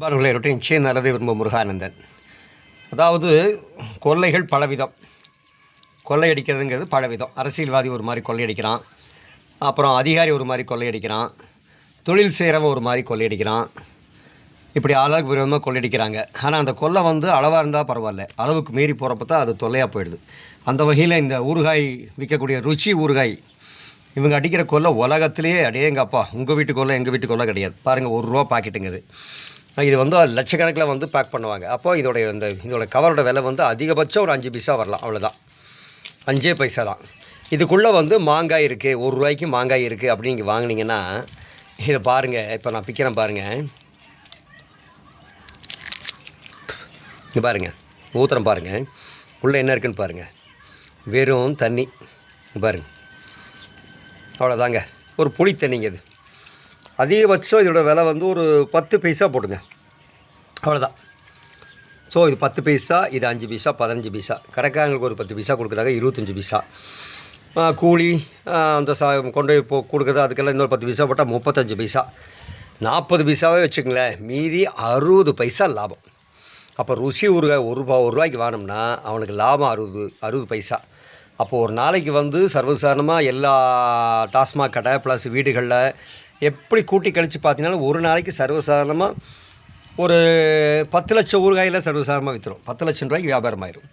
அன்பானவர்களே, நிச்சயம் நல்லதை விரும்பும் முருகானந்தன். அதாவது கொள்ளைகள் பலவிதம். கொள்ளையடிக்கிறதுங்கிறது பலவிதம். அரசியல்வாதி ஒரு மாதிரி கொள்ளையடிக்கிறான், அப்புறம் அதிகாரி ஒரு மாதிரி கொள்ளையடிக்கிறான், தொழில் செய்கிறவன் ஒரு மாதிரி கொள்ளையடிக்கிறான். இப்படி ஆளாக விரோதமாக கொள்ளையடிக்கிறாங்க. ஆனால் அந்த கொள்ளை அளவாக இருந்தால் பரவாயில்ல, அளவுக்கு மீறி போகிறப்ப தான் அது தொல்லையாக போயிடுது. அந்த வகையில் இந்த ஊறுகாய் விற்கக்கூடிய ருச்சி ஊறுகாய் இவங்க அடிக்கிற கொள்ளை உலகத்திலேயே அடேங்கப்பா, உங்கள் வீட்டு கொள்ளை எங்கள் வீட்டு கொள்ளை கிடையாது. பாருங்கள், ₹1 பாக்கெட்டுங்க இது லட்சக்கணக்கில் பேக் பண்ணுவாங்க. அப்போது இதோட கவரோட விலை அதிகபட்சம் ஒரு 5 பைசா வரலாம், அவ்வளோதான், 5 பைசா தான். இதுக்குள்ளே மாங்காய் இருக்குது, ₹1 மாங்காய் இருக்குது அப்படின்னு நீங்கள் வாங்கினீங்கன்னா இதை பாருங்கள். இப்போ நான் பிக்கிறேன் பாருங்கள், இங்கே பாருங்கள், ஊத்துறேன் பாருங்கள், உள்ளே என்ன இருக்குன்னு பாருங்கள், வெறும் தண்ணி பாருங்கள், அவ்வளோதாங்க, ஒரு புளி தண்ணிங்க. இது அதிகபட்சம் இதோட விலை ஒரு 10 பைசா போட்டுங்க, அவ்வளோதான். ஸோ இது 10 பைசா, இது 5 பைசா, 15 பைசா. கடைக்காரங்களுக்கு ஒரு 10 பைசா கொடுக்குறாங்க, 25 பைசா. கூலி அந்த கொண்டு போய் கொடுக்குறது, அதுக்கெல்லாம் இன்னொரு 10 பைசா போட்டால் 35 பைசா. 40 பைசாவே வச்சுக்கங்களேன், மீதி 60 பைசா லாபம். அப்போ ருசி ஊறுகாய் ₹1 வாங்கினோம்னா அவனுக்கு லாபம் 60 பைசா. அப்போது ஒரு நாளைக்கு சர்வசாதாரணமாக எல்லா டாஸ்மாக் கடை ப்ளஸ் வீடுகளில் எப்படி கூட்டி கழித்து பார்த்தீங்கன்னா ஒரு நாளைக்கு சர்வசாதாரணமாக ஒரு 10 லட்சம் ஊறுகாயில் சர்வசாதாரணமாக விற்றுரும். 10 லட்சம் ரூபாய்க்கு வியாபாரம் ஆயிரும்.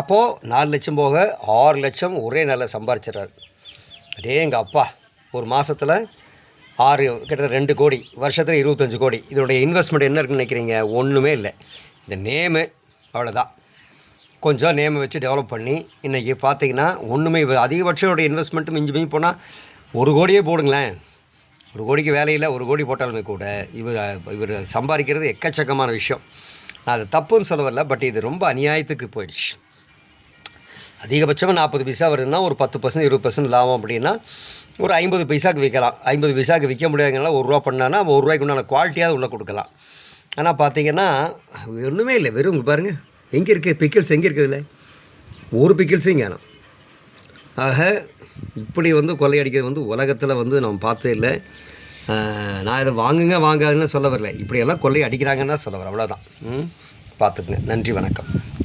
அப்போது 4 லட்சம் போக 6 லட்சம் ஒரே நாளில் சம்பாரிச்சிட்றாரு. எங்கள் அப்பா ஒரு மாதத்தில் கிட்டத்தட்ட 2 கோடி, வருஷத்தில் 25 கோடி. இதனுடைய இன்வெஸ்ட்மெண்ட் என்ன இருக்குன்னு நினைக்கிறீங்க? ஒன்றுமே இல்லை. இந்த நேமு அவ்வளோதான், கொஞ்சம் நேமை வச்சு டெவலப் பண்ணி இன்றைக்கி பார்த்தீங்கன்னா ஒன்றுமே அதிகபட்சோட இன்வெஸ்ட்மெண்ட்டு மிஞ்சி போனால் 1 கோடியே போடுங்களேன். 1 கோடிக்கு வேலையில் 1 கோடி போட்டாலுமே கூட இவர் சம்பாதிக்கிறது எக்கச்சக்கமான விஷயம். நான் அது தப்புன்னு சொல்ல வரல, பட் இது ரொம்ப அநியாயத்துக்கு போயிடுச்சு. அதிகபட்சமாக 40 பைசா வருதுன்னா ஒரு 10% 20% லாபம் அப்படின்னா ஒரு 50 பைசாவுக்கு விற்கலாம். 50 பைசாவுக்கு விற்க முடியாதுனால ₹1 பண்ணான்னா ₹1 உண்டான குவாலிட்டியாவது உள்ளே கொடுக்கலாம். ஆனால் பார்த்தீங்கன்னா ஒன்றுமே இல்லை, வெறும் பாருங்கள், எங்கே இருக்குது பிக்கிள்ஸ், எங்கே இருக்குதுல்ல, ஒரு பிக்கிள்ஸையும் காணும். ஆக இப்படி கொள்ளையடிக்கிறது உலகத்தில் நம்ம பார்த்தே இல்லை. நான் இதை வாங்காதுன்னு சொல்ல வரல, இப்படியெல்லாம் கொள்ளை அடிக்கிறாங்கன்னு தான் சொல்ல வரேன், அவ்வளோதான். பார்த்துக்குங்க. நன்றி, வணக்கம்.